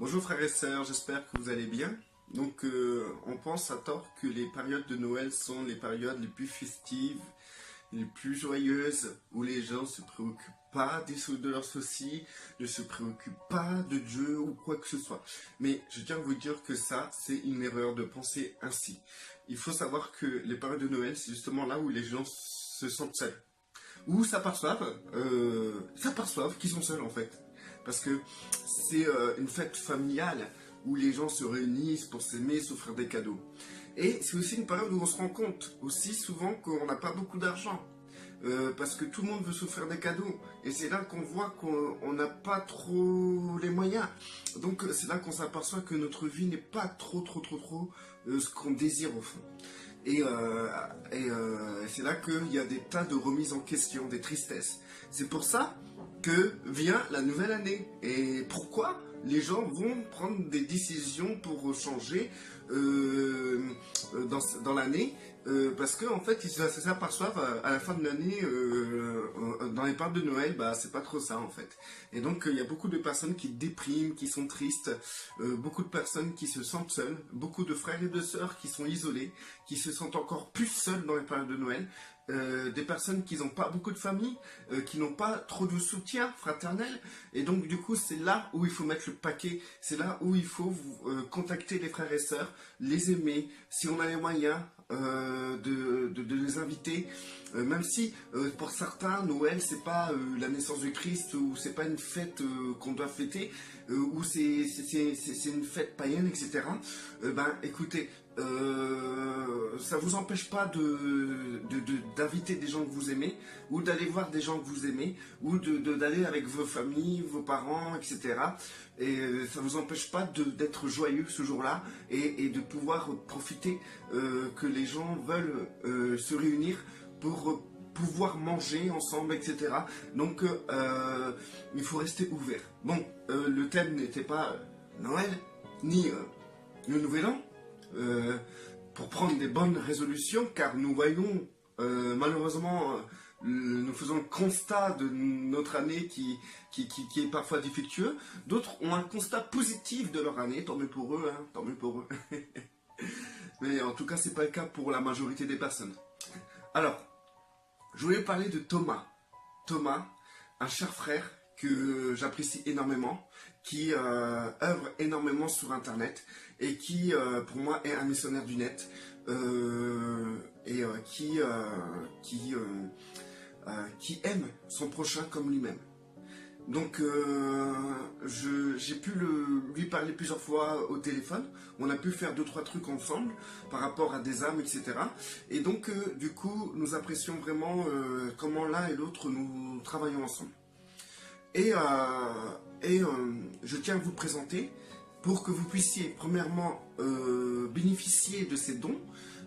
Bonjour frères et sœurs, j'espère que vous allez bien. Donc on pense à tort que les périodes de Noël sont les périodes les plus festives, les plus joyeuses, où les gens ne se préoccupent pas de leurs soucis, ne se préoccupent pas de Dieu ou quoi que ce soit. Mais je tiens à vous dire que ça, c'est une erreur de penser ainsi. Il faut savoir que les périodes de Noël, c'est justement là où les gens se sentent seuls. Ou s'aperçoivent qu'ils sont seuls en fait. Parce que c'est une fête familiale où les gens se réunissent pour s'aimer, s'offrir des cadeaux. Et c'est aussi une période où on se rend compte aussi souvent qu'on n'a pas beaucoup d'argent. Parce que tout le monde veut s'offrir des cadeaux. Et c'est là qu'on voit qu'on n'a pas trop les moyens. Donc c'est là qu'on s'aperçoit que notre vie n'est pas trop ce qu'on désire au fond. Et c'est là qu'il y a des tas de remises en question, des tristesses. C'est pour ça que vient la nouvelle année. Et pourquoi les gens vont prendre des décisions pour changer dans l'année, parce qu'en fait ils s'aperçoivent à la fin de l'année, dans les périodes de Noël, bah c'est pas trop ça en fait. Et donc il y a beaucoup de personnes qui dépriment, qui sont tristes, beaucoup de personnes qui se sentent seules, beaucoup de frères et de sœurs qui sont isolés, qui se sentent encore plus seuls dans les périodes de Noël. Des personnes qui n'ont pas beaucoup de famille, qui n'ont pas trop de soutien fraternel, et donc du coup c'est là où il faut mettre le paquet, c'est là où il faut contacter les frères et sœurs, les aimer, si on a les moyens de les inviter, même si pour certains Noël c'est pas la naissance du Christ, ou c'est pas une fête qu'on doit fêter, ou c'est une fête païenne, etc. Ben écoutez, ça vous empêche pas d'inviter des gens que vous aimez, ou d'aller voir des gens que vous aimez, ou d'aller avec vos familles, vos parents, etc. Et ça vous empêche pas d'être joyeux ce jour-là, et de pouvoir profiter que les gens veulent se réunir pour pouvoir manger ensemble, etc. Donc il faut rester ouvert. Bon, le thème n'était pas Noël, ni le Nouvel An, pour prendre des bonnes résolutions, car nous voyons malheureusement, nous faisons le constat de notre année qui est parfois défectueux. D'autres ont un constat positif de leur année, tant mieux pour eux, hein, tant mieux pour eux. Mais en tout cas, c'est pas le cas pour la majorité des personnes. Alors, je voulais parler de Thomas. Thomas, un cher frère que j'apprécie énormément, qui œuvre énormément sur Internet, et qui, pour moi, est un missionnaire du net, qui aime son prochain comme lui-même. Donc j'ai pu lui parler plusieurs fois au téléphone, on a pu faire 2-3 trucs ensemble par rapport à des âmes, etc. Et donc du coup nous apprécions vraiment comment l'un et l'autre nous travaillons ensemble. Et je tiens à vous le présenter pour que vous puissiez premièrement bénéficier de ces dons,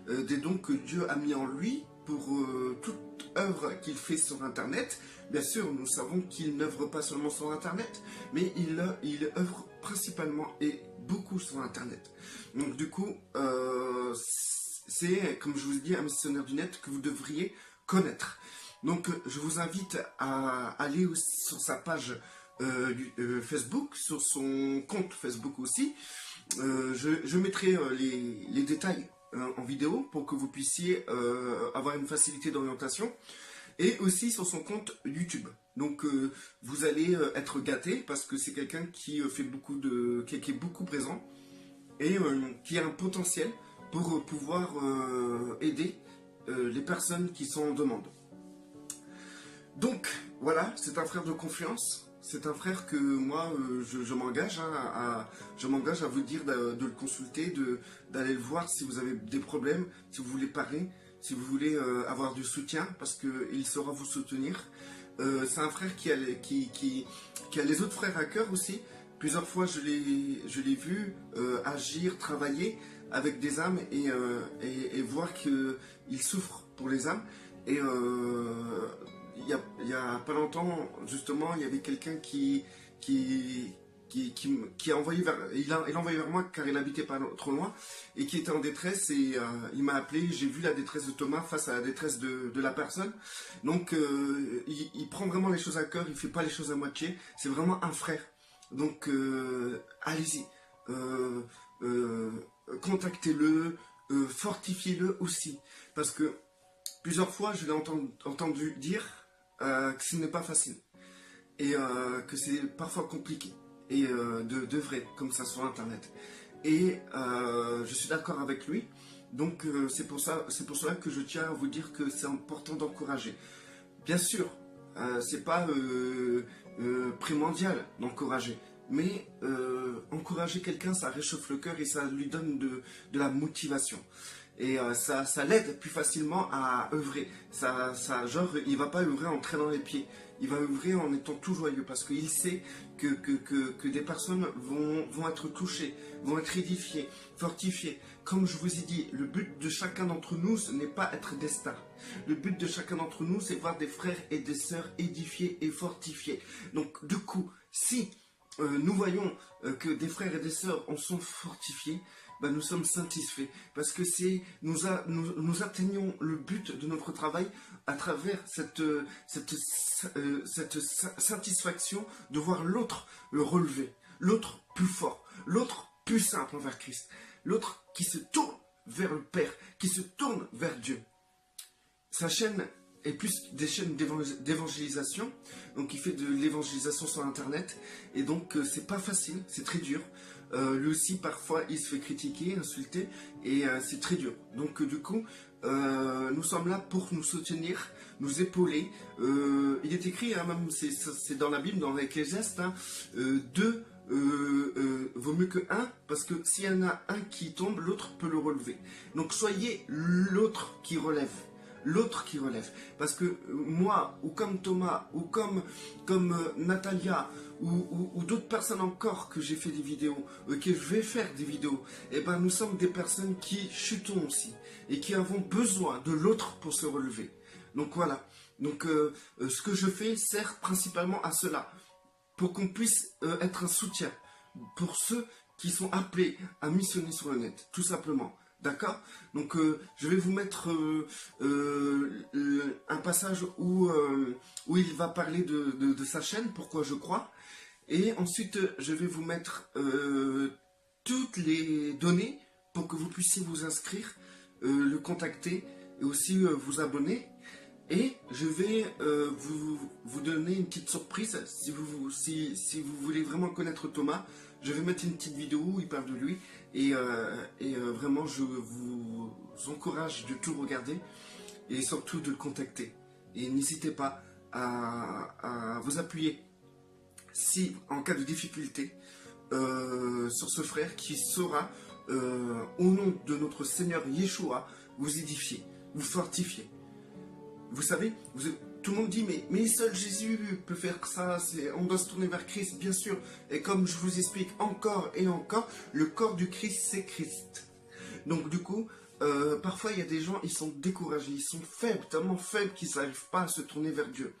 des dons que Dieu a mis en lui pour toute œuvre qu'il fait sur Internet. Bien sûr, nous savons qu'il n'œuvre pas seulement sur Internet, mais il œuvre principalement et beaucoup sur Internet. Donc du coup, c'est, comme je vous ai dit, un missionnaire du net que vous devriez connaître. Donc je vous invite à aller sur sa page Facebook, sur son compte Facebook aussi. Je mettrai les détails en vidéo pour que vous puissiez avoir une facilité d'orientation, et aussi sur son compte YouTube. Donc vous allez être gâtés, parce que c'est quelqu'un qui fait qui est beaucoup présent, et qui a un potentiel pour pouvoir aider les personnes qui sont en demande. Donc voilà, c'est un frère de confiance. C'est un frère que moi, je m'engage à vous dire de le consulter, d'aller le voir si vous avez des problèmes, si vous voulez parler, si vous voulez avoir du soutien, parce qu'il saura vous soutenir. C'est un frère qui a les autres frères à cœur aussi. Plusieurs fois, je l'ai vu agir, travailler avec des âmes, et voir qu'il souffre pour les âmes. Et il y a pas longtemps, justement, il y avait quelqu'un qui a envoyé il a envoyé vers moi, car il habitait pas trop loin, et qui était en détresse, et il m'a appelé. J'ai vu la détresse de Thomas face à la détresse de la personne. Donc il prend vraiment les choses à cœur, il fait pas les choses à moitié. C'est vraiment un frère. Donc, allez-y, euh, euh, contactez-le, fortifiez-le aussi. Parce que plusieurs fois, je l'ai entendu dire que ce n'est pas facile. Et que c'est parfois compliqué. Et de vrai, comme ça sur Internet. Et je suis d'accord avec lui. Donc c'est pour cela que je tiens à vous dire que c'est important d'encourager. Bien sûr, c'est pas primordial d'encourager, mais encourager quelqu'un, ça réchauffe le cœur et ça lui donne de la motivation. Et ça l'aide plus facilement à œuvrer. Genre, il va pas œuvrer en traînant les pieds. Il va œuvrer en étant tout joyeux parce qu'il sait que des personnes vont être touchées, vont être édifiées, fortifiées. Comme je vous ai dit, le but de chacun d'entre nous, ce n'est pas être des stars. Le but de chacun d'entre nous, c'est voir des frères et des sœurs édifiés et fortifiés. Donc, du coup, si nous voyons que des frères et des sœurs en sont fortifiés, ben nous sommes satisfaits parce que nous atteignons le but de notre travail à travers cette satisfaction de voir l'autre le relever, l'autre plus fort, l'autre plus simple envers Christ, l'autre qui se tourne vers le Père, qui se tourne vers Dieu. Sa chaîne est plus des chaînes d'évangélisation, donc il fait de l'évangélisation sur Internet, et donc c'est pas facile, c'est très dur. Lui aussi parfois il se fait critiquer, insulter, et c'est très dur. Donc du coup, nous sommes là pour nous soutenir, nous épauler. Il est écrit, hein, même c'est dans la Bible, dans l'Ecclésiaste, hein, deux vaut mieux que un, parce que s'il y en a un qui tombe, l'autre peut le relever. Donc soyez l'autre qui relève. L'autre qui relève. Parce que moi, ou comme Thomas, ou comme Natalia, ou d'autres personnes encore que j'ai fait des vidéos, que je vais faire des vidéos, et ben nous sommes des personnes qui chutons aussi, et qui avons besoin de l'autre pour se relever. Donc voilà. Donc ce que je fais sert principalement à cela, pour qu'on puisse être un soutien pour ceux qui sont appelés à missionner sur le net, tout simplement. D'accord? Donc je vais vous mettre un passage où il va parler de sa chaîne, pourquoi je crois. Et ensuite je vais vous mettre toutes les données pour que vous puissiez vous inscrire, le contacter et aussi vous abonner. Et je vais vous donner une petite surprise, si vous voulez vraiment connaître Thomas. Je vais mettre une petite vidéo où il parle de lui, et vraiment je vous encourage de tout regarder et surtout de le contacter. Et n'hésitez pas à vous appuyer, si en cas de difficulté, sur ce frère qui saura, au nom de notre Seigneur Yeshua, vous édifier, vous fortifier. Vous savez, tout le monde dit, mais seul Jésus peut faire ça, on doit se tourner vers Christ, bien sûr. Et comme je vous explique encore et encore, le corps du Christ, c'est Christ. Donc du coup, parfois il y a des gens, ils sont découragés, ils sont faibles, tellement faibles qu'ils n'arrivent pas à se tourner vers Dieu.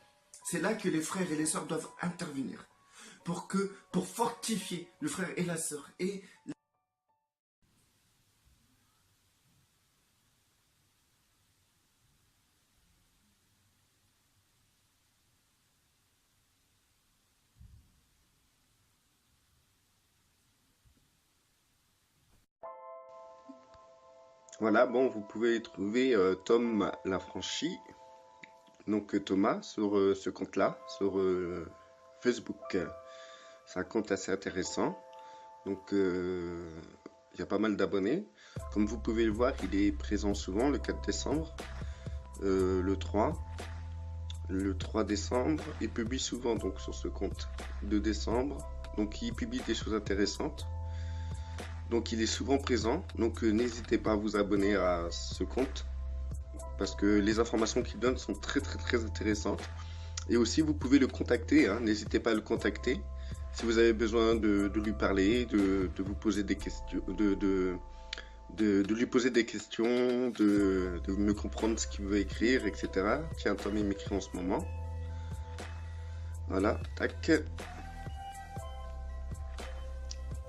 C'est là que les frères et les sœurs doivent intervenir, pour fortifier le frère et la sœur. Et voilà, bon, vous pouvez trouver Tom Lafranchi, donc Thomas, sur ce compte-là, sur Facebook. C'est un compte assez intéressant, donc il y a pas mal d'abonnés. Comme vous pouvez le voir, il est présent souvent le 4 décembre, le 3 décembre, il publie souvent donc sur ce compte, 2 décembre, donc il publie des choses intéressantes. Donc il est souvent présent, donc n'hésitez pas à vous abonner à ce compte, parce que les informations qu'il donne sont très intéressantes. Et aussi vous pouvez le contacter, hein, n'hésitez pas à le contacter, si vous avez besoin de lui parler, de vous poser des questions, de lui poser des questions, de mieux comprendre ce qu'il veut écrire, etc. Tiens, Tom il m'écrit en ce moment. Voilà, tac.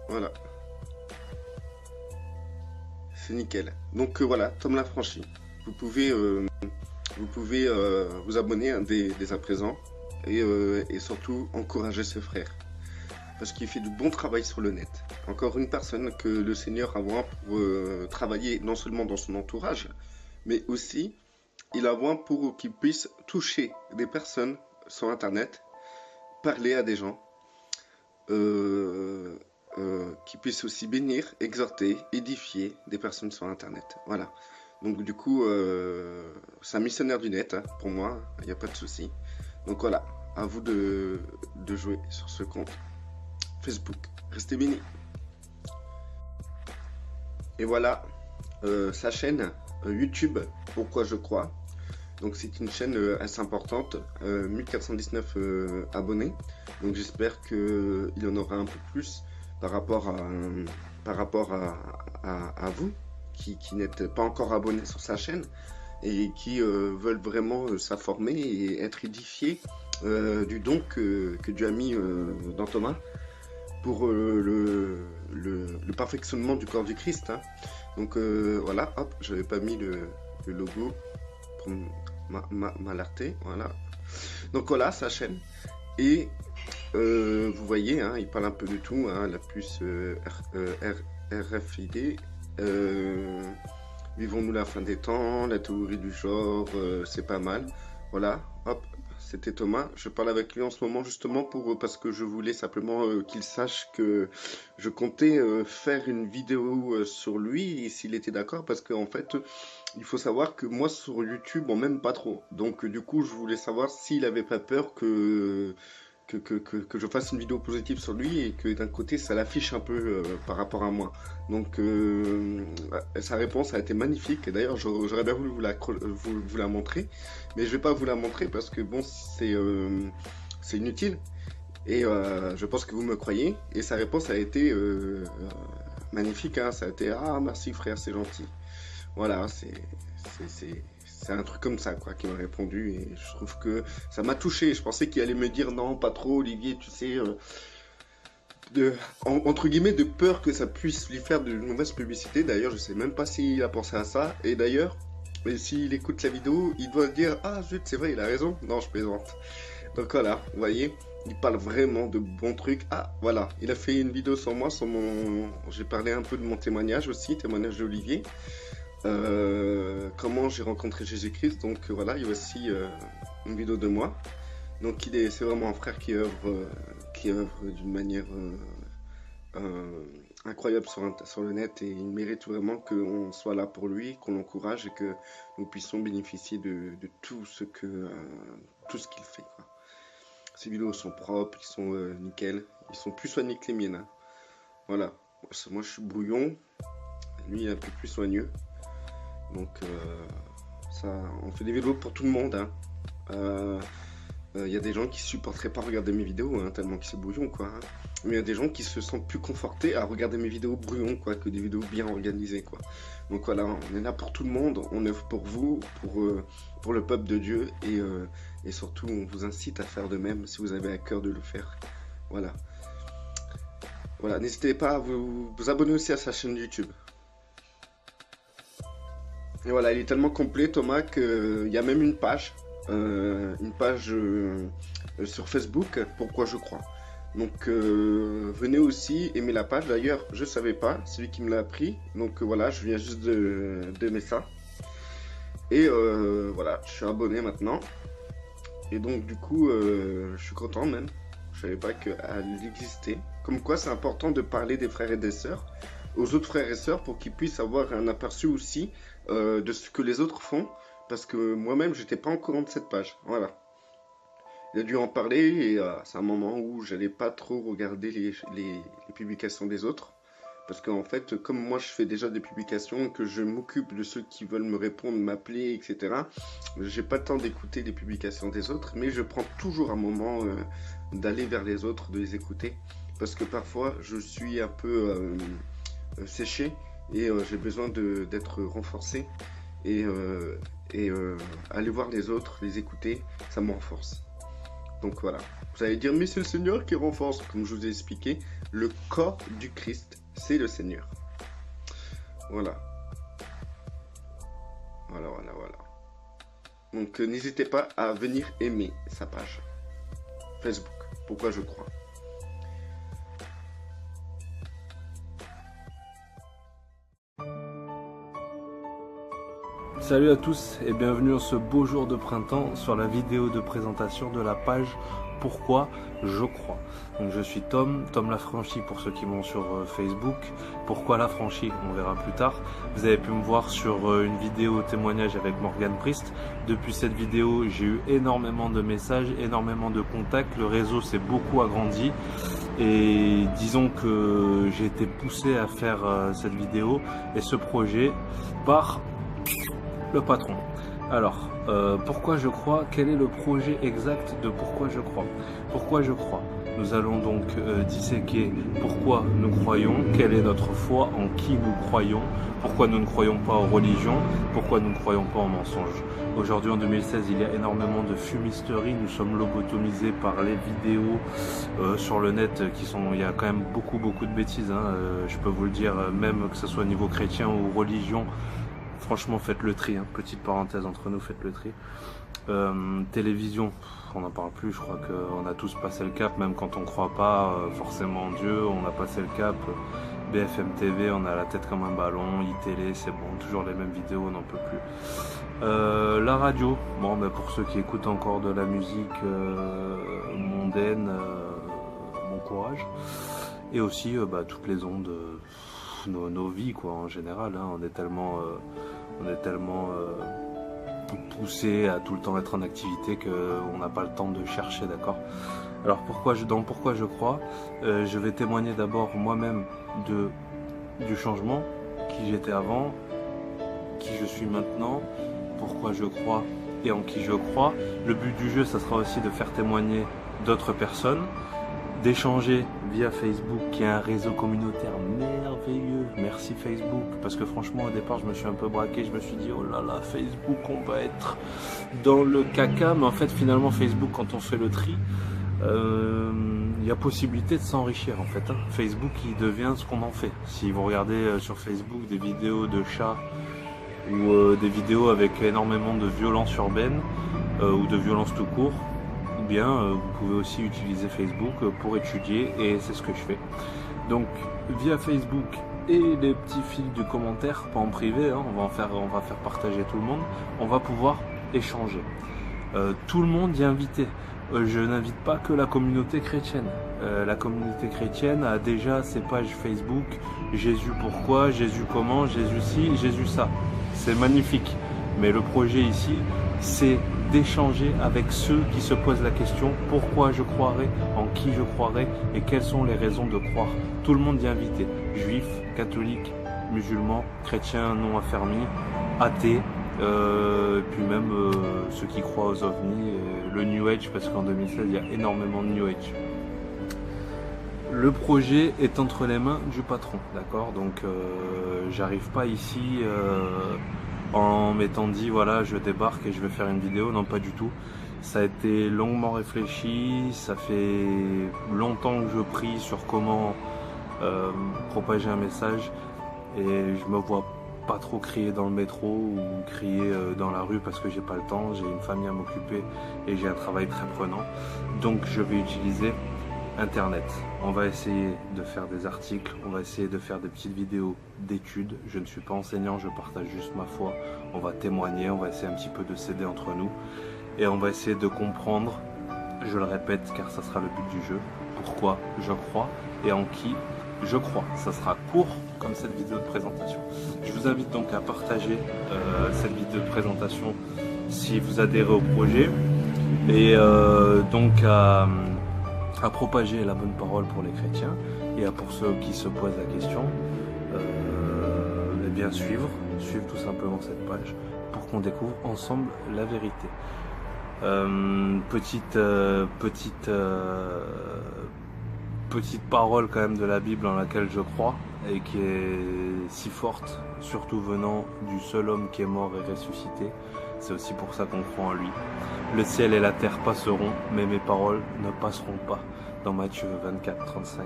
Voilà. C'est nickel. Donc voilà, Tom Lafranchi. Vous pouvez vous abonner dès à présent et surtout encourager ce frère. parce qu'il fait du bon travail sur le net. Encore une personne que le Seigneur a besoin pour travailler non seulement dans son entourage, mais aussi il a besoin pour qu'il puisse toucher des personnes sur Internet, parler à des gens, qui puissent aussi bénir, exhorter, édifier des personnes sur Internet. Voilà. Donc du coup, c'est un missionnaire du net, hein, pour moi, il n'y a pas de souci. Donc voilà, à vous de jouer sur ce compte Facebook. Restez bénis. Et voilà, sa chaîne YouTube, Pourquoi je crois. Donc c'est une chaîne assez importante, 1419 abonnés. Donc j'espère qu'il y en aura un peu plus par rapport à vous qui n'êtes pas encore abonnés sur sa chaîne et qui veulent vraiment s'informer et être édifiés du don que Dieu a mis dans Thomas pour le perfectionnement du corps du Christ. Hein. Donc voilà, hop, j'avais pas mis le logo pour m'alerter, voilà. Donc voilà, sa chaîne. Et vous voyez, hein, il parle un peu de tout, hein, la puce RFID, vivons-nous la fin des temps, la théorie du genre, c'est pas mal. Voilà, hop, c'était Thomas. Je parle avec lui en ce moment justement parce que je voulais simplement qu'il sache que je comptais faire une vidéo sur lui, et s'il était d'accord, parce qu'en fait, il faut savoir que moi sur YouTube, on m'aime pas trop. Donc du coup, je voulais savoir s'il avait pas peur que je fasse une vidéo positive sur lui et que d'un côté ça l'affiche un peu par rapport à moi. Donc sa réponse a été magnifique, et d'ailleurs j'aurais bien voulu vous la montrer, mais je vais pas vous la montrer parce que bon, c'est inutile, et je pense que vous me croyez, et sa réponse a été magnifique, hein. Ça a été: ah merci frère, c'est gentil. Voilà, c'est un truc comme ça, quoi, qui m'a répondu, et je trouve que ça m'a touché. Je pensais qu'il allait me dire: non, pas trop, Olivier, tu sais, entre guillemets, de peur que ça puisse lui faire de mauvaises publicités. D'ailleurs, je sais même pas s'il a pensé à ça, et d'ailleurs, s'il écoute la vidéo, il doit dire: ah zut, c'est vrai, il a raison. Non, je plaisante. Donc voilà, vous voyez, il parle vraiment de bons trucs. Ah, voilà, il a fait une vidéo sur moi, j'ai parlé un peu de mon témoignage aussi, témoignage d'Olivier. Comment j'ai rencontré Jésus-Christ. Donc voilà, il y a aussi une vidéo de moi. Donc c'est vraiment un frère qui œuvre d'une manière incroyable sur le net, et il mérite vraiment qu'on soit là pour lui, qu'on l'encourage et que nous puissions bénéficier de tout ce qu'il fait, quoi. Ces vidéos sont propres, ils sont nickel, ils sont plus soignés que les miennes, hein. Voilà, moi je suis brouillon, lui il est un peu plus soigneux. Donc ça, on fait des vidéos pour tout le monde, hein. Y a des gens qui supporteraient pas regarder mes vidéos, hein, tellement que c'est brouillon, quoi, hein. Mais il y a des gens qui se sentent plus confortés à regarder mes vidéos brouillon, quoi, que des vidéos bien organisées, quoi. Donc voilà, on est là pour tout le monde, on œuvre pour vous, pour le peuple de Dieu, et surtout on vous incite à faire de même si vous avez à cœur de le faire. Voilà. Voilà, n'hésitez pas à vous abonner aussi à sa chaîne YouTube. Et voilà, il est tellement complet, Thomas, qu'il y a même une page sur Facebook, Pourquoi je crois. Donc venez aussi aimer la page. D'ailleurs, je savais pas, c'est lui qui me l'a appris. Donc voilà, je viens juste d'aimer ça. Et voilà, je suis abonné maintenant. Et donc du coup, je suis content même. Je savais pas qu'elle existait. Comme quoi, c'est important de parler des frères et des sœurs aux autres frères et sœurs pour qu'ils puissent avoir un aperçu aussi de ce que les autres font, parce que moi-même j'étais pas au courant de cette page. Voilà, il a dû en parler, et c'est un moment où j'allais pas trop regarder les publications des autres, parce qu'en fait, comme moi je fais déjà des publications, que je m'occupe de ceux qui veulent me répondre, m'appeler, etc., j'ai pas le temps d'écouter les publications des autres, mais je prends toujours un moment d'aller vers les autres, de les écouter, parce que parfois je suis un peu séché, et j'ai besoin d'être renforcé, et aller voir les autres, les écouter, ça me renforce. Donc voilà, vous allez dire: mais c'est le Seigneur qui renforce. Comme je vous ai expliqué, le corps du Christ, c'est le Seigneur. Voilà. Voilà. Donc n'hésitez pas à venir aimer sa page Facebook, Pourquoi je crois. Salut à tous et bienvenue en ce beau jour de printemps sur la vidéo de présentation de la page Pourquoi je crois. Donc je suis Tom Lafranchi pour ceux qui vont sur Facebook. Pourquoi Lafranchi, on verra plus tard. Vous avez pu me voir sur une vidéo témoignage avec Morgan Priest. Depuis cette vidéo, j'ai eu énormément de messages, énormément de contacts. Le réseau s'est beaucoup agrandi. Et disons que j'ai été poussé à faire cette vidéo et ce projet par le patron. Alors, pourquoi je crois? Quel est le projet exact de pourquoi je crois? Pourquoi je crois? Nous allons donc disséquer pourquoi nous croyons, quelle est notre foi, en qui nous croyons, pourquoi nous ne croyons pas aux religions, pourquoi nous ne croyons pas aux mensonges. Aujourd'hui en 2016, il y a énormément de fumisterie, nous sommes lobotomisés par les vidéos sur le net il y a quand même beaucoup de bêtises, hein. Je peux vous le dire, même que ce soit au niveau chrétien ou religion. Franchement, faites le tri, hein. Petite parenthèse entre nous, faites le tri. Télévision, on n'en parle plus, je crois qu'on a tous passé le cap, même quand on ne croit pas forcément en Dieu, on a passé le cap. BFM TV, on a la tête comme un ballon, iTélé, c'est bon, toujours les mêmes vidéos, on n'en peut plus. La radio, bon, bah, pour ceux qui écoutent encore de la musique mondaine, bon courage. Et aussi toutes les ondes, nos vies quoi, en général, hein, on est tellement poussé à tout le temps être en activité qu'on n'a pas le temps de chercher, d'accord. Alors pourquoi je crois, je vais témoigner d'abord moi-même du changement, qui j'étais avant, qui je suis maintenant, pourquoi je crois et en qui je crois. Le but du jeu, ça sera aussi de faire témoigner d'autres personnes, d'échanger via Facebook, qui est un réseau communautaire merveilleux. Merci Facebook, parce que franchement au départ je me suis un peu braqué, je me suis dit oh là là, Facebook, on va être dans le caca, mais en fait finalement Facebook, quand on fait le tri, il y a possibilité de s'enrichir en fait, hein. Facebook, il devient ce qu'on en fait. Si vous regardez sur Facebook des vidéos de chats ou des vidéos avec énormément de violence urbaine ou de violence tout court, vous pouvez aussi utiliser Facebook pour étudier, et c'est ce que je fais. Donc via Facebook et les petits fils du commentaire, pas en privé, hein, on va faire partager tout le monde, on va pouvoir échanger. Tout le monde y est invité. Je n'invite pas que la communauté chrétienne. La communauté chrétienne a déjà ses pages Facebook, Jésus pourquoi, Jésus comment, Jésus ci, Jésus ça. C'est magnifique. Mais le projet ici, c'est d'échanger avec ceux qui se posent la question pourquoi je croirais, en qui je croirais et quelles sont les raisons de croire. Tout le monde y est invité, juifs, catholiques, musulmans, chrétiens non affermis, athées, puis même ceux qui croient aux ovnis, le New Age, parce qu'en 2016 il y a énormément de New Age. Le projet est entre les mains du patron, d'accord, donc j'arrive pas ici en m'étant dit voilà je débarque et je vais faire une vidéo, non pas du tout. Ça a été longuement réfléchi, ça fait longtemps que je prie sur comment propager un message, et je me vois pas trop crier dans le métro ou crier dans la rue parce que j'ai pas le temps, j'ai une famille à m'occuper et j'ai un travail très prenant, donc je vais utiliser Internet. On va essayer de faire des articles, on va essayer de faire des petites vidéos d'études. Je ne suis pas enseignant, je partage juste ma foi. On va témoigner, on va essayer un petit peu de s'aider entre nous. Et on va essayer de comprendre, je le répète car ça sera le but du jeu, pourquoi je crois et en qui je crois. Ça sera court comme cette vidéo de présentation. Je vous invite donc à partager cette vidéo de présentation si vous adhérez au projet. Et donc à propager la bonne parole pour les chrétiens, et pour ceux qui se posent la question, eh bien suivre tout simplement cette page pour qu'on découvre ensemble la vérité. Petite parole quand même de la Bible en laquelle je crois et qui est si forte, surtout venant du seul homme qui est mort et ressuscité. C'est aussi pour ça qu'on croit en lui. Le ciel et la terre passeront, mais mes paroles ne passeront pas. Dans Matthieu 24, 35,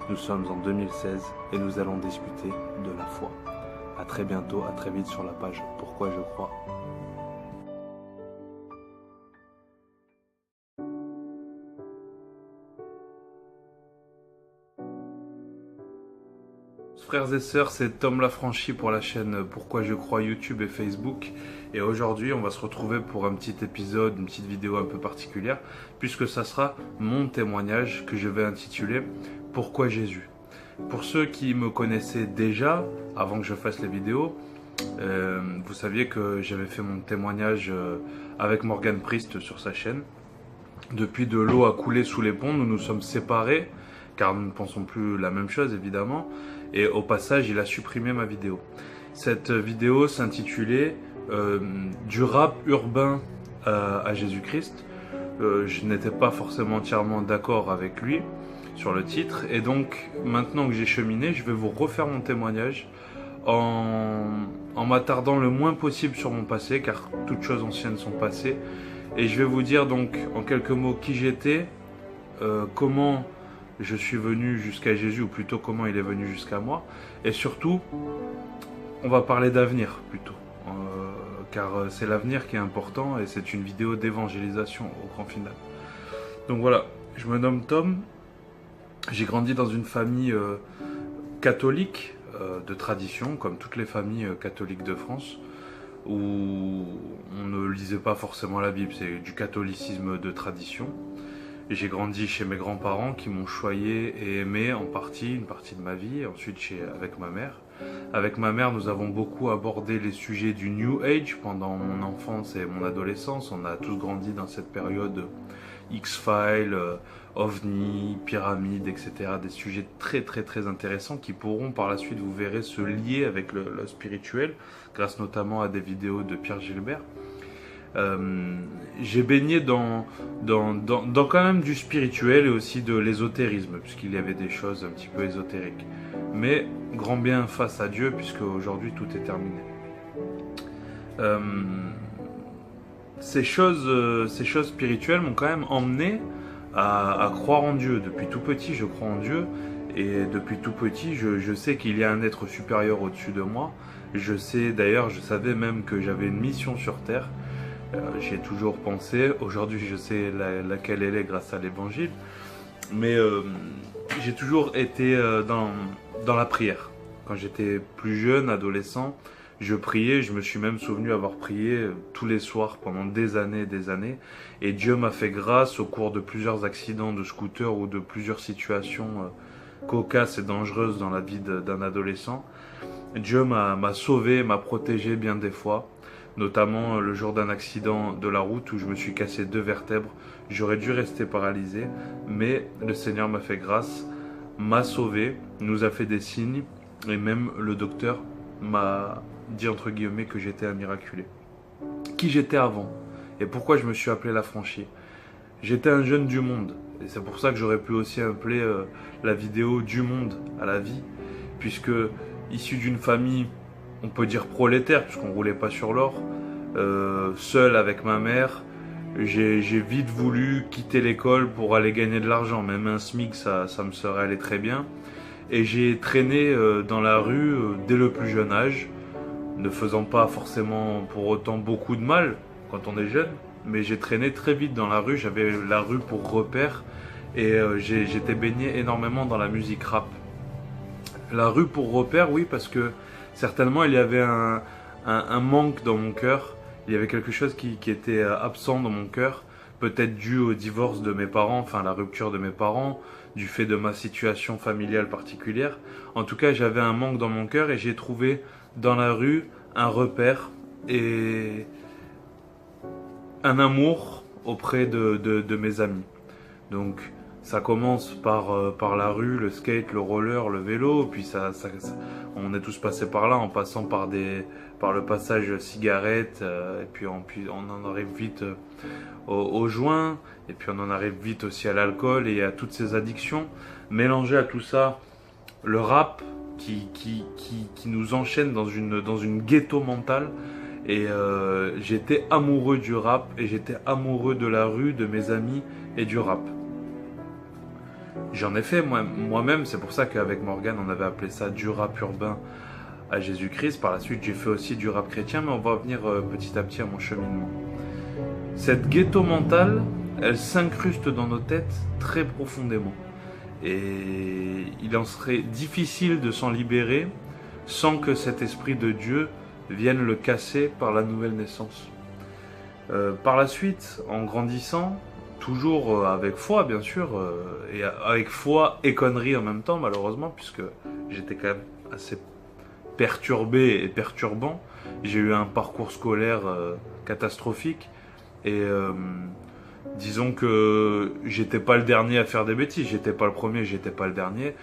nous sommes en 2016 et nous allons discuter de la foi. À très bientôt, à très vite sur la page Pourquoi je crois. Frères et sœurs, c'est Tom Lafranchi pour la chaîne Pourquoi je crois YouTube et Facebook. Et aujourd'hui, on va se retrouver pour un petit épisode, une petite vidéo un peu particulière, puisque ça sera mon témoignage que je vais intituler Pourquoi Jésus. Pour ceux qui me connaissaient déjà, avant que je fasse les vidéos, vous saviez que j'avais fait mon témoignage avec Morgan Priest sur sa chaîne. Depuis, de l'eau a coulé sous les ponts, nous nous sommes séparés, car nous ne pensons plus la même chose évidemment, et au passage il a supprimé ma vidéo. Cette vidéo s'intitulait du rap urbain à Jésus-Christ. Je n'étais pas forcément entièrement d'accord avec lui sur le titre, et donc maintenant que j'ai cheminé, je vais vous refaire mon témoignage en m'attardant le moins possible sur mon passé, car toutes choses anciennes sont passées, et je vais vous dire donc en quelques mots qui j'étais, comment je suis venu jusqu'à Jésus, ou plutôt comment il est venu jusqu'à moi. Et surtout, on va parler d'avenir plutôt, car c'est l'avenir qui est important et c'est une vidéo d'évangélisation au grand final. Donc voilà, je me nomme Tom, j'ai grandi dans une famille catholique de tradition, comme toutes les familles catholiques de France, où on ne lisait pas forcément la Bible, c'est du catholicisme de tradition. J'ai grandi chez mes grands-parents qui m'ont choyé et aimé en partie, une partie de ma vie, ensuite avec ma mère. Avec ma mère, nous avons beaucoup abordé les sujets du New Age pendant mon enfance et mon adolescence. On a tous grandi dans cette période X-Files, OVNI, Pyramide, etc. Des sujets très très très intéressants qui pourront par la suite, vous verrez, se lier avec le spirituel, grâce notamment à des vidéos de Pierre Gilbert. J'ai baigné dans quand même du spirituel et aussi de l'ésotérisme, puisqu'il y avait des choses un petit peu ésotériques. Mais grand bien face à Dieu, puisque aujourd'hui tout est terminé. Ces choses spirituelles m'ont quand même emmené à croire en Dieu. Depuis tout petit, je crois en Dieu. Et depuis tout petit, je sais qu'il y a un être supérieur au-dessus de moi. Je savais même que j'avais une mission sur Terre. J'y ai toujours pensé. Aujourd'hui, je sais laquelle elle est grâce à l'évangile. Mais j'ai toujours été dans la prière. Quand j'étais plus jeune, adolescent, je priais. Je me suis même souvenu avoir prié tous les soirs pendant des années et des années. Et Dieu m'a fait grâce au cours de plusieurs accidents de scooter ou de plusieurs situations cocasses et dangereuses dans la vie d'un adolescent. Dieu m'a sauvé, m'a protégé bien des fois. Notamment le jour d'un accident de la route où je me suis cassé 2 vertèbres. J'aurais dû rester paralysé, mais le Seigneur m'a fait grâce, m'a sauvé, nous a fait des signes, et même le docteur m'a dit entre guillemets que j'étais un miraculé. Qui j'étais avant et pourquoi je me suis appelé Lafranchi. J'étais un jeune du monde, et c'est pour ça que j'aurais pu aussi appeler la vidéo du monde à la vie, puisque issu d'une famille, on peut dire prolétaire, puisqu'on ne roulait pas sur l'or, seul avec ma mère, j'ai vite voulu quitter l'école pour aller gagner de l'argent. Même un SMIC, ça me serait allé très bien. Et j'ai traîné dans la rue dès le plus jeune âge, ne faisant pas forcément pour autant beaucoup de mal quand on est jeune, mais j'ai traîné très vite dans la rue. J'avais la rue pour repère, et j'étais baigné énormément dans la musique rap. La rue pour repère, oui, parce que certainement, il y avait un manque dans mon cœur. Il y avait quelque chose qui était absent dans mon cœur, peut-être dû au divorce de mes parents, enfin la rupture de mes parents, du fait de ma situation familiale particulière. En tout cas, j'avais un manque dans mon cœur et j'ai trouvé dans la rue un repère et un amour auprès de mes amis. Donc, ça commence par la rue, le skate, le roller, le vélo, puis on est tous passés par là en passant par le passage cigarette, et puis on en arrive vite au joint, et puis on en arrive vite aussi à l'alcool et à toutes ces addictions. Mélangé à tout ça, le rap qui nous enchaîne dans une ghetto mentale, et j'étais amoureux du rap, et j'étais amoureux de la rue, de mes amis et du rap. J'en ai fait moi-même, c'est pour ça qu'avec Morgan on avait appelé ça du rap urbain à Jésus-Christ. Par la suite j'ai fait aussi du rap chrétien, mais on va venir petit à petit à mon cheminement. Cette ghetto mentale, elle s'incruste dans nos têtes très profondément. Et il en serait difficile de s'en libérer sans que cet esprit de Dieu vienne le casser par la nouvelle naissance. Par la suite, en grandissant, toujours avec foi bien sûr, et avec foi et connerie en même temps malheureusement, puisque j'étais quand même assez perturbé et perturbant. J'ai eu un parcours scolaire catastrophique et disons que j'étais pas le dernier à faire des bêtises, j'étais pas le premier, j'étais pas le dernier.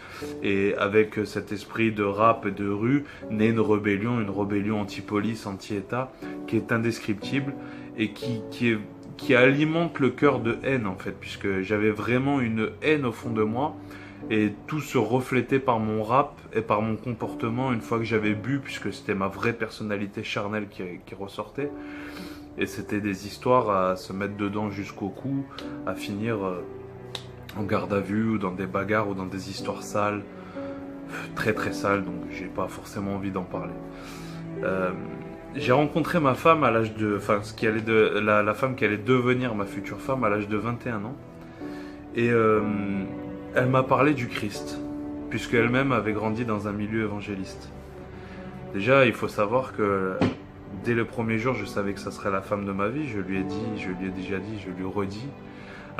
Et avec cet esprit de rap et de rue, naît une rébellion anti-police, anti-État, qui est indescriptible et qui alimente le cœur de haine en fait, puisque j'avais vraiment une haine au fond de moi. Et tout se reflétait par mon rap et par mon comportement une fois que j'avais bu, puisque c'était ma vraie personnalité charnelle qui ressortait. Et c'était des histoires à se mettre dedans jusqu'au cou, à finir en garde à vue ou dans des bagarres ou dans des histoires sales, très très sales, donc j'ai pas forcément envie d'en parler. J'ai rencontré ma femme à l'âge de... Enfin, la femme qui allait devenir ma future femme à l'âge de 21 ans. Et elle m'a parlé du Christ, puisqu'elle-même avait grandi dans un milieu évangéliste. Déjà, il faut savoir que dès le premier jour, je savais que ça serait la femme de ma vie. Je lui ai déjà dit, je lui redis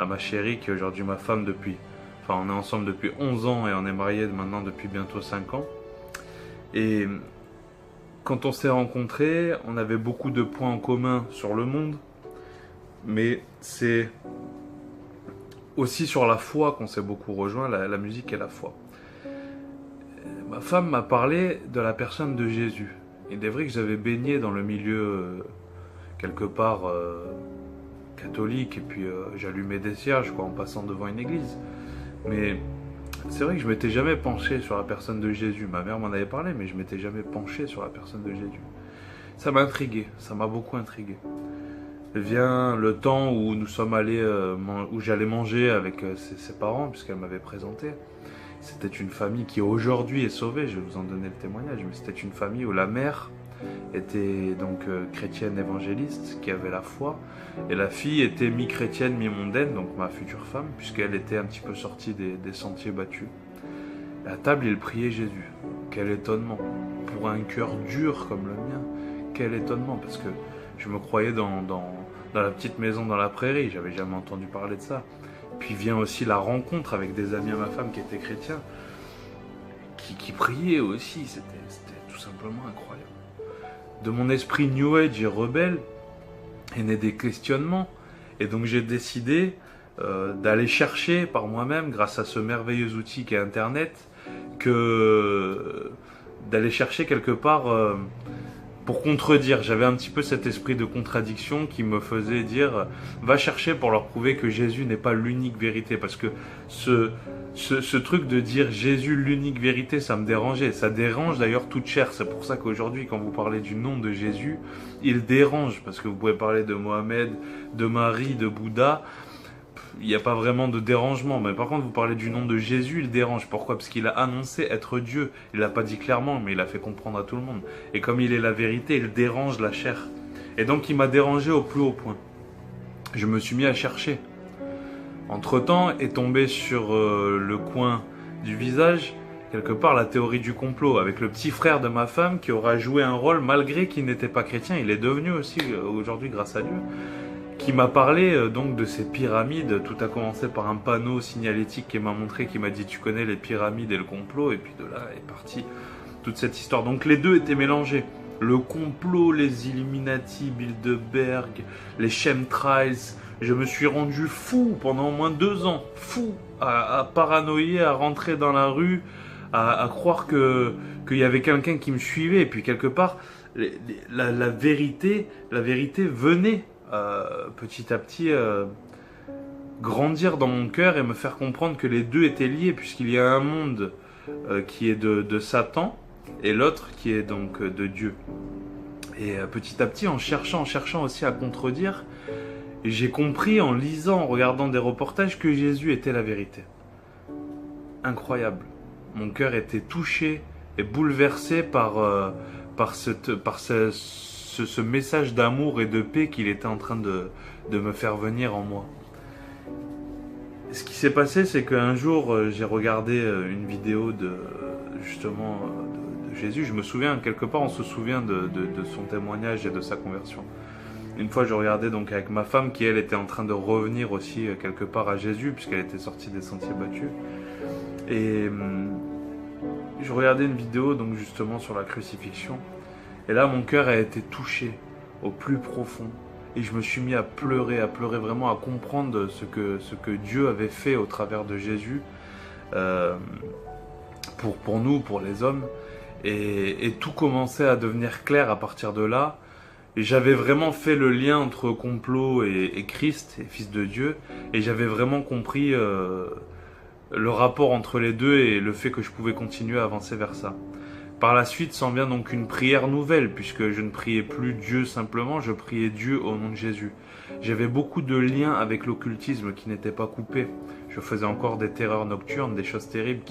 à ma chérie, qui est aujourd'hui ma femme depuis... Enfin, on est ensemble depuis 11 ans et on est mariés maintenant depuis bientôt 5 ans. Et quand on s'est rencontrés, on avait beaucoup de points en commun sur le monde, mais c'est aussi sur la foi qu'on s'est beaucoup rejoint, la musique et la foi. Ma femme m'a parlé de la personne de Jésus. Il est vrai que j'avais baigné dans le milieu quelque part catholique, et puis j'allumais des cierges en passant devant une église. Mais c'est vrai que je m'étais jamais penché sur la personne de Jésus. Ma mère m'en avait parlé, mais je m'étais jamais penché sur la personne de Jésus. Ça m'a intrigué, ça m'a beaucoup intrigué. Vient le temps où nous sommes allés, où j'allais manger avec ses parents, puisqu'elle m'avait présenté. C'était une famille qui aujourd'hui est sauvée, je vais vous en donner le témoignage, mais c'était une famille où la mère était donc chrétienne évangéliste, qui avait la foi, et la fille était mi-chrétienne, mi-mondaine, donc ma future femme, puisqu'elle était un petit peu sortie des sentiers battus. Et à table, il priait Jésus. Quel étonnement! Pour un cœur dur comme le mien, quel étonnement, parce que je me croyais dans la petite maison dans la prairie, j'avais jamais entendu parler de ça. Puis vient aussi la rencontre avec des amis à ma femme qui étaient chrétiens, qui priaient aussi, c'était tout simplement incroyable. De mon esprit New Age et rebelle est né des questionnements, et donc j'ai décidé d'aller chercher par moi-même, grâce à ce merveilleux outil qu'est Internet, d'aller chercher quelque part... pour contredire, j'avais un petit peu cet esprit de contradiction qui me faisait dire va chercher pour leur prouver que Jésus n'est pas l'unique vérité, parce que ce truc de dire Jésus l'unique vérité, ça me dérangeait, ça dérange d'ailleurs toute chair. C'est pour ça qu'aujourd'hui quand vous parlez du nom de Jésus, il dérange, parce que vous pouvez parler de Mohamed, de Marie, de Bouddha, il n'y a pas vraiment de dérangement. Mais par contre, vous parlez du nom de Jésus, il dérange. Pourquoi? Parce qu'il a annoncé être Dieu. Il l'a pas dit clairement, mais il a fait comprendre à tout le monde. Et comme il est la vérité, il dérange la chair. Et donc, il m'a dérangé au plus haut point. Je me suis mis à chercher. Entre-temps, est tombé sur le coin du visage, quelque part, la théorie du complot, avec le petit frère de ma femme qui aura joué un rôle, malgré qu'il n'était pas chrétien. Il est devenu aussi, aujourd'hui, grâce à Dieu, qui m'a parlé donc de ces pyramides. Tout a commencé par un panneau signalétique qui m'a montré, qui m'a dit tu connais les pyramides et le complot, et puis de là est partie toute cette histoire. Donc les deux étaient mélangés, le complot, les Illuminati, Bilderberg, les chemtrails. Je me suis rendu fou pendant au moins 2 ans, fou, à paranoïer, à rentrer dans la rue, à croire qu'il y avait quelqu'un qui me suivait, et puis quelque part la vérité venait petit à petit grandir dans mon cœur et me faire comprendre que les deux étaient liés, puisqu'il y a un monde qui est de Satan et l'autre qui est donc de Dieu. Et petit à petit, en cherchant aussi à contredire, j'ai compris en lisant, en regardant des reportages, que Jésus était la vérité. Incroyable. Mon cœur était touché et bouleversé par ce message d'amour et de paix qu'il était en train de me faire venir en moi. ce qui s'est passé, c'est qu'un jour, j'ai regardé une vidéo justement de Jésus. Je me souviens, quelque part, on se souvient de son témoignage et de sa conversion. Une fois, je regardais donc avec ma femme qui, elle, était en train de revenir aussi quelque part à Jésus, puisqu'elle était sortie des sentiers battus. Et je regardais une vidéo donc justement sur la crucifixion. Et là, mon cœur a été touché au plus profond. Et je me suis mis à pleurer vraiment, à comprendre ce que Dieu avait fait au travers de Jésus pour nous, pour les hommes. Et tout commençait à devenir clair à partir de là. Et j'avais vraiment fait le lien entre complot et Christ, et Fils de Dieu. Et j'avais vraiment compris le rapport entre les deux et le fait que je pouvais continuer à avancer vers ça. Par la suite s'en vient donc une prière nouvelle, puisque je ne priais plus Dieu simplement, je priais Dieu au nom de Jésus. J'avais beaucoup de liens avec l'occultisme qui n'étaient pas coupés. Je faisais encore des terreurs nocturnes, des choses terribles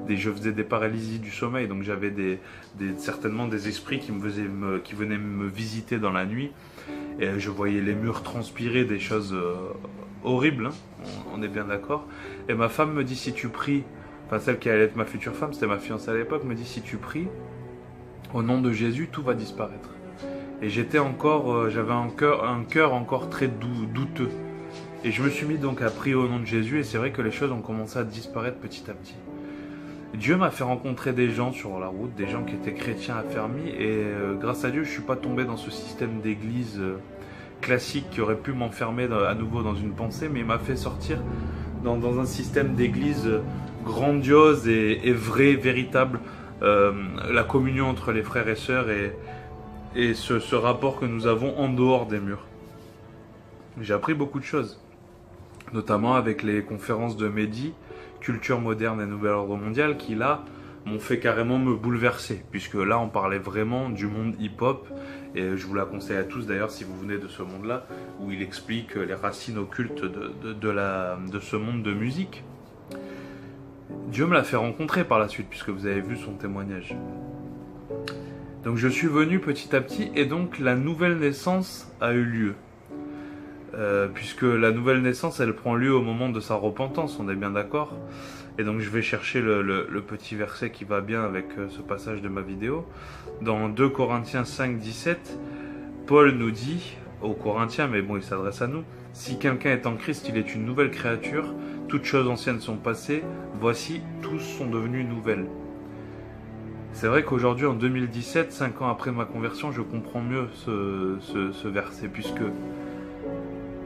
je faisais des paralysies du sommeil, donc j'avais certainement des esprits qui venaient me visiter dans la nuit. Et je voyais les murs transpirer, des choses horribles, hein, on est bien d'accord. Et ma femme me dit, si tu pries, enfin celle qui allait être ma future femme, c'était ma fiancée à l'époque, me dit, si tu pries au nom de Jésus, tout va disparaître. Et j'étais encore, j'avais un cœur encore très douteux. Et je me suis mis donc à prier au nom de Jésus, et c'est vrai que les choses ont commencé à disparaître petit à petit. Dieu m'a fait rencontrer des gens sur la route, des gens qui étaient chrétiens affermis, et grâce à Dieu, je ne suis pas tombé dans ce système d'église classique qui aurait pu m'enfermer à nouveau dans une pensée, mais il m'a fait sortir dans un système d'église grandiose et vrai, véritable, la communion entre les frères et sœurs et ce rapport que nous avons en dehors des murs. J'ai appris beaucoup de choses, notamment avec les conférences de Mehdi, Culture moderne et Nouvel ordre mondial, qui là m'ont fait carrément me bouleverser, puisque là on parlait vraiment du monde hip-hop, et je vous la conseille à tous d'ailleurs si vous venez de ce monde-là, où il explique les racines occultes de ce monde de musique. Dieu me l'a fait rencontrer par la suite, puisque vous avez vu son témoignage. Donc je suis venu petit à petit, et donc la nouvelle naissance a eu lieu. Puisque la nouvelle naissance, elle prend lieu au moment de sa repentance, on est bien d'accord. Et donc je vais chercher le petit verset qui va bien avec ce passage de ma vidéo. Dans 2 Corinthiens 5, 17, Paul nous dit, aux Corinthiens, mais bon, il s'adresse à nous, « Si quelqu'un est en Christ, il est une nouvelle créature, toutes choses anciennes sont passées, voici, tous sont devenus nouvelles. » C'est vrai qu'aujourd'hui, en 2017, 5 ans après ma conversion, je comprends mieux ce verset, puisque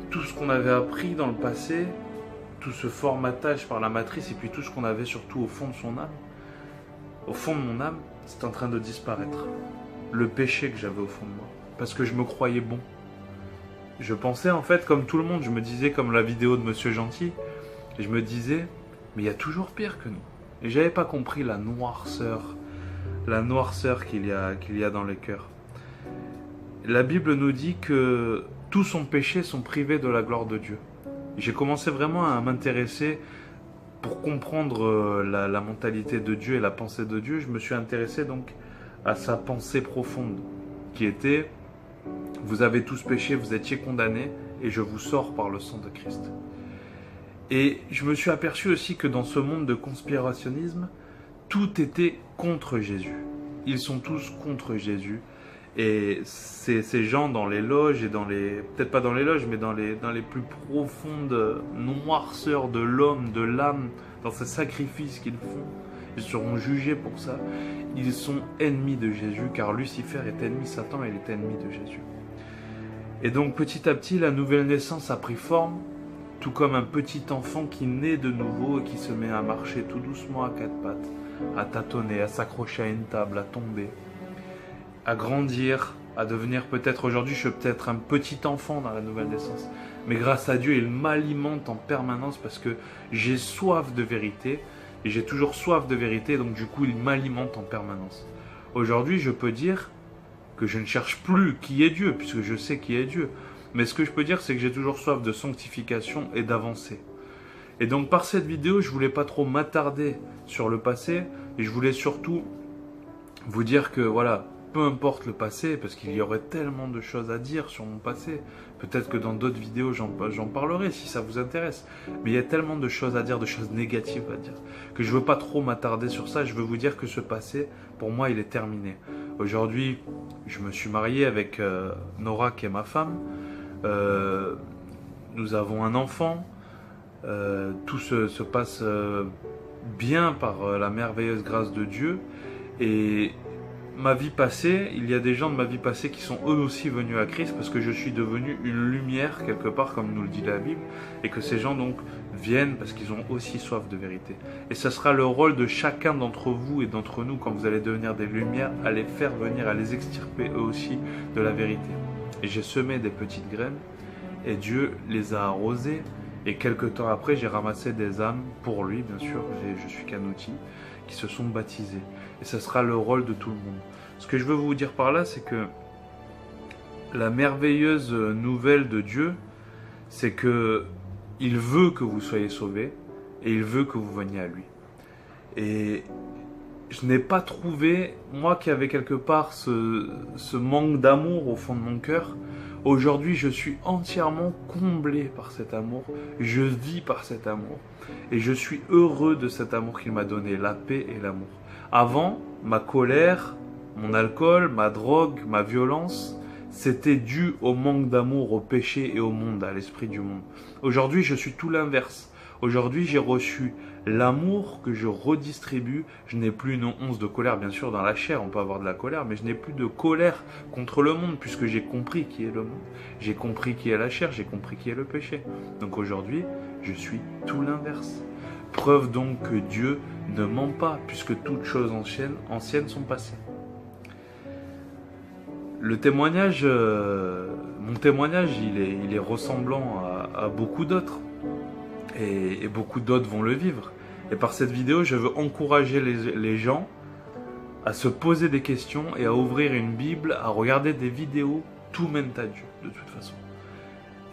tout ce qu'on avait appris dans le passé, tout ce formatage par la matrice, et puis tout ce qu'on avait surtout au fond de son âme, au fond de mon âme, c'est en train de disparaître. Le péché que j'avais au fond de moi, parce que je me croyais bon. Je pensais en fait comme tout le monde, je me disais comme la vidéo de Monsieur Gentil, et je me disais, mais il y a toujours pire que nous. Et j'avais pas compris la noirceur qu'il y a dans les cœurs. La Bible nous dit que tous sont péchés, sont privés de la gloire de Dieu. J'ai commencé vraiment à m'intéresser pour comprendre la mentalité de Dieu et la pensée de Dieu. Je me suis intéressé donc à sa pensée profonde, qui était « Vous avez tous péché, vous étiez condamnés, et je vous sors par le sang de Christ. » Et je me suis aperçu aussi que dans ce monde de conspirationnisme, tout était contre Jésus. Ils sont tous contre Jésus. Et ces gens dans les loges, et peut-être pas dans les loges, mais dans les plus profondes noirceurs de l'homme, de l'âme, dans ces sacrifices qu'ils font, ils seront jugés pour ça. Ils sont ennemis de Jésus, car Lucifer est ennemi, Satan il est ennemi de Jésus. Et donc petit à petit, la nouvelle naissance a pris forme, tout comme un petit enfant qui naît de nouveau et qui se met à marcher tout doucement à quatre pattes, à tâtonner, à s'accrocher à une table, à tomber, à grandir, à devenir peut-être aujourd'hui, je suis peut-être un petit enfant dans la nouvelle naissance. Mais grâce à Dieu, il m'alimente en permanence parce que j'ai soif de vérité. Et j'ai toujours soif de vérité, donc du coup, il m'alimente en permanence. Aujourd'hui, je peux dire que je ne cherche plus qui est Dieu, puisque je sais qui est Dieu. Mais ce que je peux dire, c'est que j'ai toujours soif de sanctification et d'avancer. Et donc, par cette vidéo, je voulais pas trop m'attarder sur le passé, et je voulais surtout vous dire que, voilà, peu importe le passé, parce qu'il y aurait tellement de choses à dire sur mon passé. Peut-être que dans d'autres vidéos, j'en parlerai si ça vous intéresse. Mais il y a tellement de choses à dire, de choses négatives à dire, que je ne veux pas trop m'attarder sur ça. Je veux vous dire que ce passé, pour moi, il est terminé. Aujourd'hui, je me suis marié avec Nora, qui est ma femme. Nous avons un enfant. Tout se passe bien par la merveilleuse grâce de Dieu. Et ma vie passée, il y a des gens de ma vie passée qui sont eux aussi venus à Christ parce que je suis devenu une lumière quelque part, comme nous le dit la Bible, et que ces gens donc viennent parce qu'ils ont aussi soif de vérité. Et ce sera le rôle de chacun d'entre vous et d'entre nous, quand vous allez devenir des lumières, à les faire venir, à les extirper eux aussi de la vérité. Et j'ai semé des petites graines et Dieu les a arrosées. Et quelques temps après, j'ai ramassé des âmes pour lui, bien sûr, je suis qu'un outil, qui se sont baptisés. Et ce sera le rôle de tout le monde. Ce que je veux vous dire par là, c'est que la merveilleuse nouvelle de Dieu, c'est que il veut que vous soyez sauvés et il veut que vous veniez à lui. Et je n'ai pas trouvé, moi qui avais quelque part ce manque d'amour au fond de mon cœur, aujourd'hui je suis entièrement comblé par cet amour, je vis par cet amour et je suis heureux de cet amour qu'il m'a donné, la paix et l'amour. Avant, ma colère, mon alcool, ma drogue, ma violence, c'était dû au manque d'amour, au péché et au monde, à l'esprit du monde. Aujourd'hui, je suis tout l'inverse. Aujourd'hui, j'ai reçu l'amour que je redistribue. Je n'ai plus une once de colère, bien sûr, dans la chair, on peut avoir de la colère, mais je n'ai plus de colère contre le monde, puisque j'ai compris qui est le monde. J'ai compris qui est la chair, j'ai compris qui est le péché. Donc aujourd'hui, je suis tout l'inverse. Preuve donc que Dieu ne ment pas, puisque toutes choses anciennes sont passées. Le témoignage, mon témoignage, il est ressemblant à beaucoup d'autres. Et beaucoup d'autres vont le vivre. Et par cette vidéo, je veux encourager les gens à se poser des questions et à ouvrir une Bible, à regarder des vidéos. Tout mène à Dieu, de toute façon.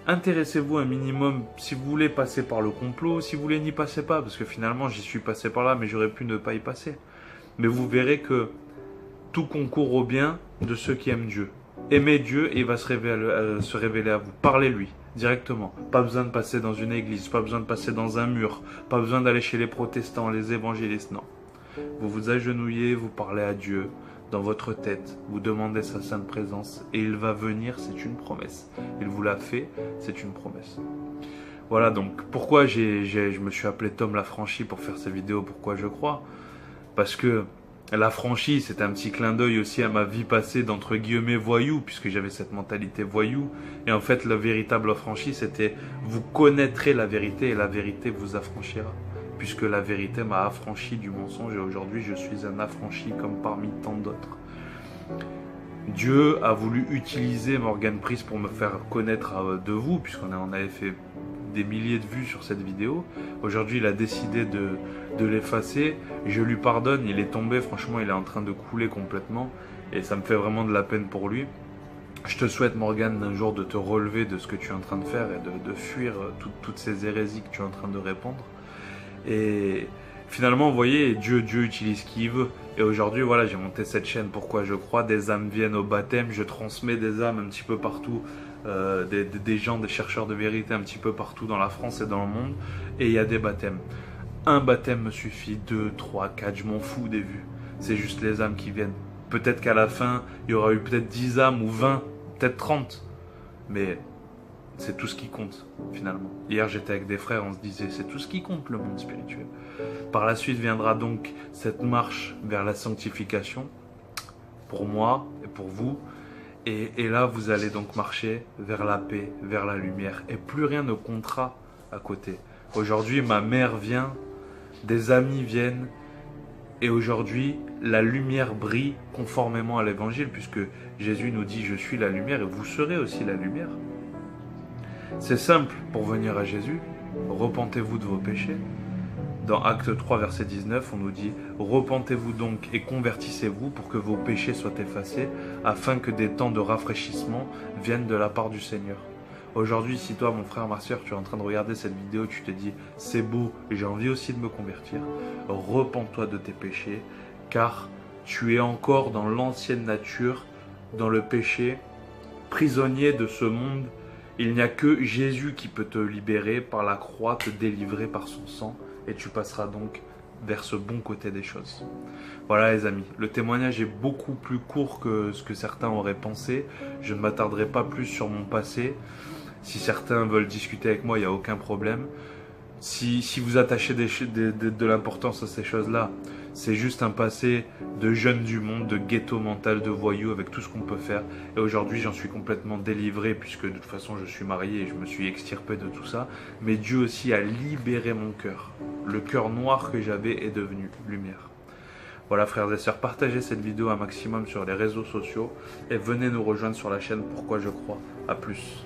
Intéressez-vous un minimum, si vous voulez passer par le complot, si vous voulez n'y passez pas, parce que finalement j'y suis passé par là, mais j'aurais pu ne pas y passer. Mais vous verrez que tout concourt au bien de ceux qui aiment Dieu. Aimez Dieu et il va se révéler à vous. Parlez-lui directement. Pas besoin de passer dans une église, pas besoin de passer dans un mur, pas besoin d'aller chez les protestants, les évangélistes, non. Vous vous agenouillez, vous parlez à Dieu dans votre tête, vous demandez sa sainte présence et il va venir, c'est une promesse. Il vous l'a fait, c'est une promesse. Voilà donc pourquoi je me suis appelé Tom Lafranchi pour faire ces vidéos, pourquoi je crois. Parce que l'affranchi, c'est un petit clin d'œil aussi à ma vie passée d'entre guillemets voyou, puisque j'avais cette mentalité voyou. Et en fait, le véritable affranchi, c'était vous connaîtrez la vérité et la vérité vous affranchira. Puisque la vérité m'a affranchi du mensonge et aujourd'hui, je suis un affranchi comme parmi tant d'autres. Dieu a voulu utiliser Morgan Priest pour me faire connaître de vous, puisqu'on avait fait des milliers de vues sur cette vidéo. Aujourd'hui, il a décidé de l'effacer. Je lui pardonne, il est tombé, franchement, il est en train de couler complètement. Et ça me fait vraiment de la peine pour lui. Je te souhaite, Morgan, d'un jour de te relever de ce que tu es en train de faire et de fuir toutes ces hérésies que tu es en train de répandre. Et finalement, vous voyez, Dieu utilise qui il veut. Et aujourd'hui, voilà, j'ai monté cette chaîne. Pourquoi je crois, des âmes viennent au baptême. Je transmets des âmes un petit peu partout. Des gens, des chercheurs de vérité un petit peu partout dans la France et dans le monde. Et il y a des baptêmes. Un baptême me suffit, 2, 3, 4, je m'en fous des vues. C'est juste les âmes qui viennent. Peut-être qu'à la fin, il y aura eu peut-être 10 âmes ou 20, peut-être 30. Mais c'est tout ce qui compte, finalement. Hier, j'étais avec des frères, on se disait, c'est tout ce qui compte, le monde spirituel. Par la suite viendra donc cette marche vers la sanctification, pour moi et pour vous. Et là, vous allez donc marcher vers la paix, vers la lumière. Et plus rien ne comptera à côté. Aujourd'hui, ma mère vient, des amis viennent. Et aujourd'hui, la lumière brille conformément à l'évangile, puisque Jésus nous dit « Je suis la lumière et vous serez aussi la lumière ». C'est simple pour venir à Jésus. Repentez-vous de vos péchés. Dans Acte 3, verset 19, on nous dit « Repentez-vous donc et convertissez-vous pour que vos péchés soient effacés, afin que des temps de rafraîchissement viennent de la part du Seigneur. » Aujourd'hui, si toi, mon frère, ma soeur, tu es en train de regarder cette vidéo, tu te dis « C'est beau, j'ai envie aussi de me convertir. » Repens-toi de tes péchés, car tu es encore dans l'ancienne nature, dans le péché, prisonnier de ce monde. Il n'y a que Jésus qui peut te libérer par la croix, te délivrer par son sang, et tu passeras donc vers ce bon côté des choses. Voilà les amis, le témoignage est beaucoup plus court que ce que certains auraient pensé. Je ne m'attarderai pas plus sur mon passé. Si certains veulent discuter avec moi, il n'y a aucun problème. Si vous attachez de l'importance à ces choses-là, c'est juste un passé de jeune du monde, de ghetto mental, de voyou, avec tout ce qu'on peut faire. Et aujourd'hui, j'en suis complètement délivré, puisque de toute façon, je suis marié et je me suis extirpé de tout ça. Mais Dieu aussi a libéré mon cœur. Le cœur noir que j'avais est devenu lumière. Voilà frères et sœurs, partagez cette vidéo un maximum sur les réseaux sociaux et venez nous rejoindre sur la chaîne Pourquoi je crois. A plus.